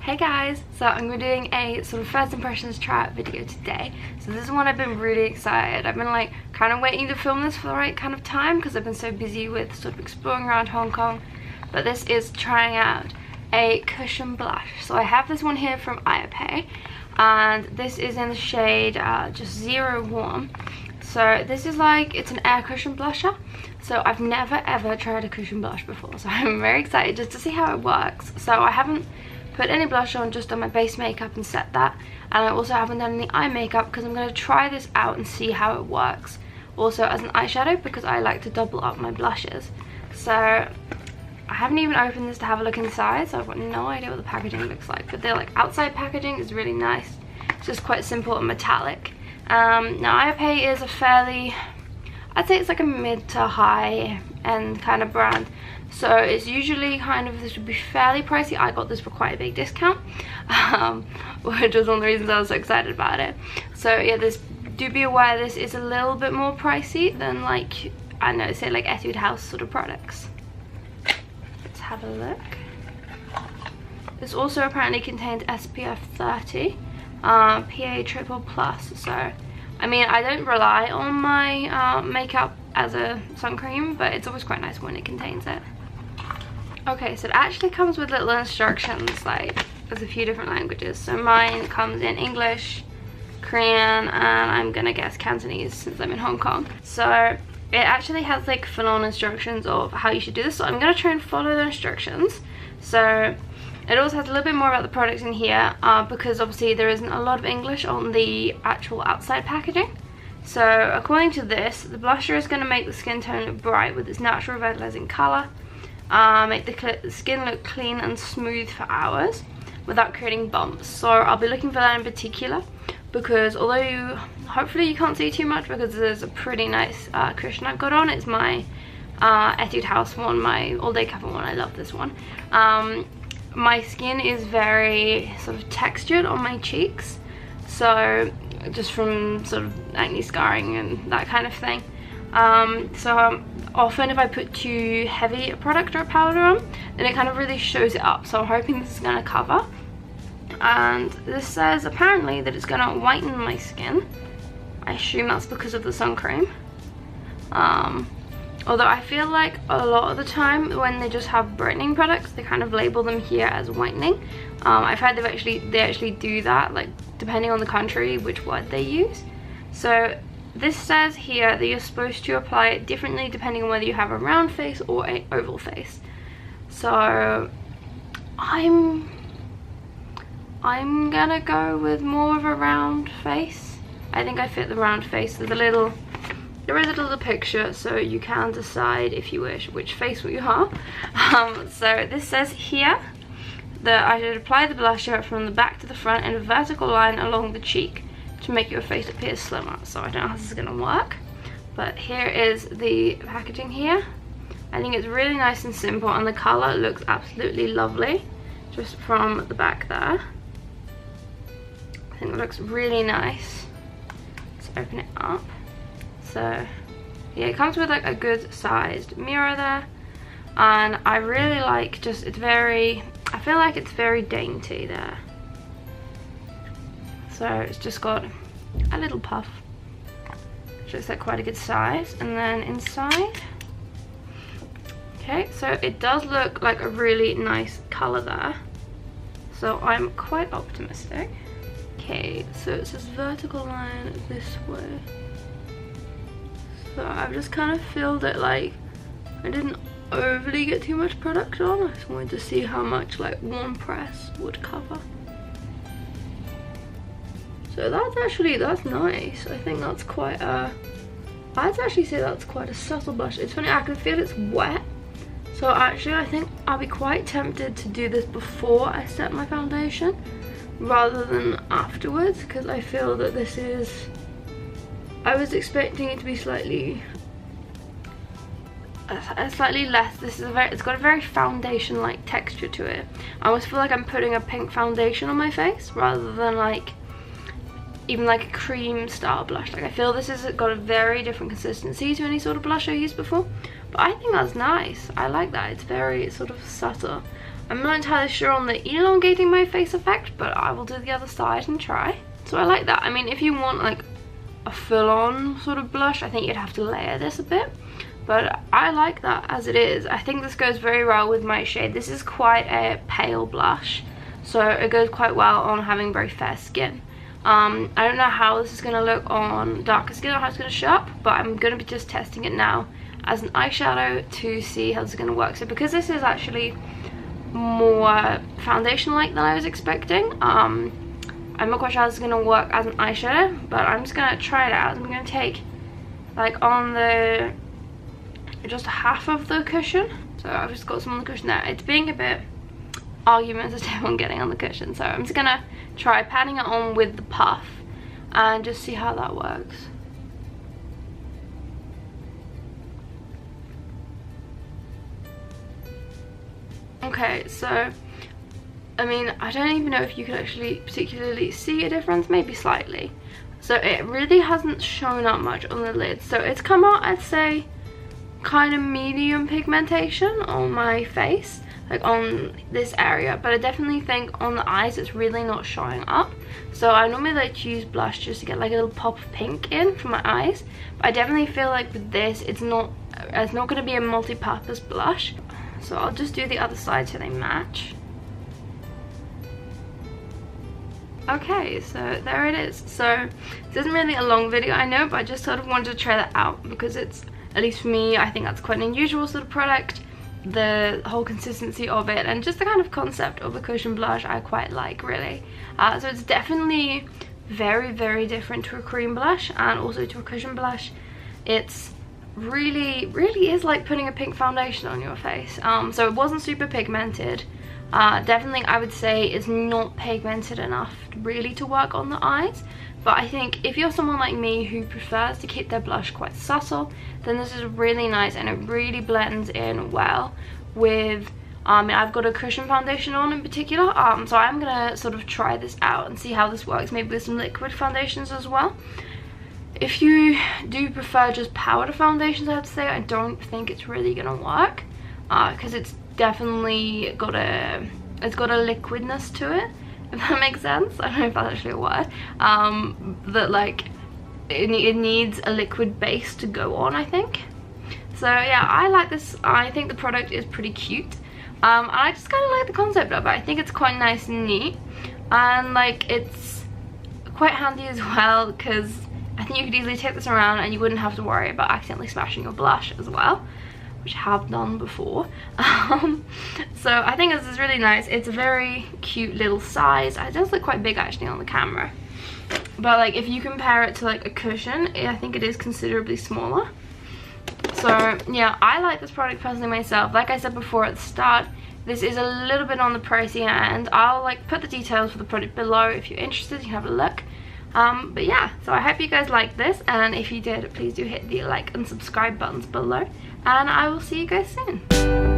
Hey guys, so I'm going to be doing a sort of first impressions try out video today. So this is one I've been really excited. I've been like kind of waiting to film this for the right kind of time because I've been so busy with sort of exploring around Hong Kong. But this is trying out a cushion blush. So I have this one here from IOPE and this is in the shade just 01. So this is like, it's an air cushion blusher. So I've never ever tried a cushion blush before. So I'm very excited just to see how it works. So I haven't put any blush on, just on my base makeup and set that, and I also haven't done any eye makeup because I'm going to try this out and see how it works also as an eyeshadow because I like to double up my blushes. So I haven't even opened this to have a look inside, so I've got no idea what the packaging looks like, but the outside packaging is really nice. It's just quite simple and metallic. Now IOPE is a fairly, I'd say it's like a mid to high end kind of brand. So it's usually kind of, this would be fairly pricey. I got this for quite a big discount, which was one of the reasons I was so excited about it. So yeah, do be aware this is a little bit more pricey than like, I don't know, say like Etude House sort of products. Let's have a look. This also apparently contains SPF 30, PA triple plus. So I mean, I don't rely on my makeup as a sun cream, but it's always quite nice when it contains it. Okay, so it actually comes with little instructions, like there's a few different languages. So mine comes in English, Korean, and I'm gonna guess Cantonese since I'm in Hong Kong. So it actually has like full-on instructions of how you should do this. So I'm gonna try and follow the instructions. So it also has a little bit more about the products in here because obviously there isn't a lot of English on the actual outside packaging. So according to this, the blusher is going to make the skin tone look bright with its natural revitalizing colour, make the skin look clean and smooth for hours without creating bumps. So I'll be looking for that in particular because although hopefully you can't see too much because there's a pretty nice cushion I've got on. It's my Etude House one, my all day cover one. I love this one. My skin is very sort of textured on my cheeks, so just from sort of acne scarring and that kind of thing. Often if I put too heavy a product or a powder on, then it kind of really shows it up. So I'm hoping this is going to cover. And this says apparently that it's going to whiten my skin. I assume that's because of the sun cream. Although I feel like a lot of the time when they just have brightening products, they kind of label them here as whitening. I've heard they actually do that, like depending on the country, which word they use. So this says here that you're supposed to apply it differently depending on whether you have a round face or an oval face. So I'm gonna go with more of a round face. I think I fit the round face. There is a little picture, so you can decide if you wish which face you are. So this says here that I should apply the blusher from the back to the front in a vertical line along the cheek to make your face appear slimmer. So I don't know how this is going to work, but here is the packaging here. I think it's really nice and simple, and the colour looks absolutely lovely just from the back there. I think it looks really nice. Let's open it up. So yeah, it comes with like a good sized mirror there, and I really like just, I feel like it's very dainty there. So it's just got a little puff, which looks like quite a good size. And then inside, okay, so it does look like a really nice colour there. So I'm quite optimistic. Okay, so it says vertical line this way. So I've just kind of filled it, like I didn't overly get too much product on. I just wanted to see how much like one press would cover. So that's nice. I think that's quite I'd actually say that's quite a subtle blush. It's funny, I can feel it's wet. So actually I think I'll be quite tempted to do this before I set my foundation rather than afterwards, because I feel that this is, I was expecting it to be slightly less. It's got a very foundation like texture to it. I almost feel like I'm putting a pink foundation on my face rather than like even like a cream style blush. Like I feel this has got a very different consistency to any sort of blush I used before, but I think that's nice. I like that. It's very sort of subtle. I'm not entirely sure on the elongating my face effect, but I will do the other side and try. So I like that. I mean, if you want like a full-on sort of blush, I think you'd have to layer this a bit, but I like that as it is. I think this goes very well with my shade. This is quite a pale blush, so it goes quite well on having very fair skin. I don't know how this is going to look on darker skin or how it's going to show up, but I'm going to be just testing it now as an eyeshadow to see how this is going to work. So because this is actually more foundation-like than I was expecting, I'm not quite sure how this is going to work as an eyeshadow, but I'm just going to try it out. I'm going to take like on the just half of the cushion, so I've just got some on the cushion there. It's being a bit argumentative on getting on the cushion, so I'm just going to try patting it on with the puff and just see how that works. Okay, so I mean, I don't even know if you can actually particularly see a difference, maybe slightly. So it really hasn't shown up much on the lid. So it's come out, I'd say, kind of medium pigmentation on my face, like on this area. But I definitely think on the eyes it's really not showing up. So I normally like to use blush just to get like a little pop of pink in for my eyes. But I definitely feel like with this, it's not going to be a multi-purpose blush. So I'll just do the other side so they match. Okay, so there it is. So this isn't really a long video, I know, but I just sort of wanted to try that out because it's, at least for me, I think that's quite an unusual sort of product. The whole consistency of it and just the kind of concept of a cushion blush I quite like, really. So it's definitely very, very different to a cream blush and also to a cushion blush. It's really is like putting a pink foundation on your face. So it wasn't super pigmented. Definitely I would say it's not pigmented enough really to work on the eyes, but I think if you're someone like me who prefers to keep their blush quite subtle, then this is really nice and it really blends in well with I've got a cushion foundation on in particular, so I'm gonna sort of try this out and see how this works, maybe with some liquid foundations as well. If you do prefer just powder foundations, I have to say I don't think it's really gonna work because it's definitely got a liquidness to it, if that makes sense. I don't know if that's actually a word. That like it needs a liquid base to go on, I think. So yeah, I like this. I think the product is pretty cute. I just kind of like the concept of it. I think it's quite nice and neat, and like it's quite handy as well because I think you could easily take this around and you wouldn't have to worry about accidentally smashing your blush as well, which I have done before. So I think this is really nice. It's a very cute little size. It does look quite big actually on the camera, but like if you compare it to like a cushion, I think it is considerably smaller. So yeah, I like this product personally myself. Like I said before at the start, this is a little bit on the pricey end. I'll like put the details for the product below. If you're interested, you can have a look. But yeah, so I hope you guys liked this, and if you did, please do hit the like and subscribe buttons below, and I will see you guys soon.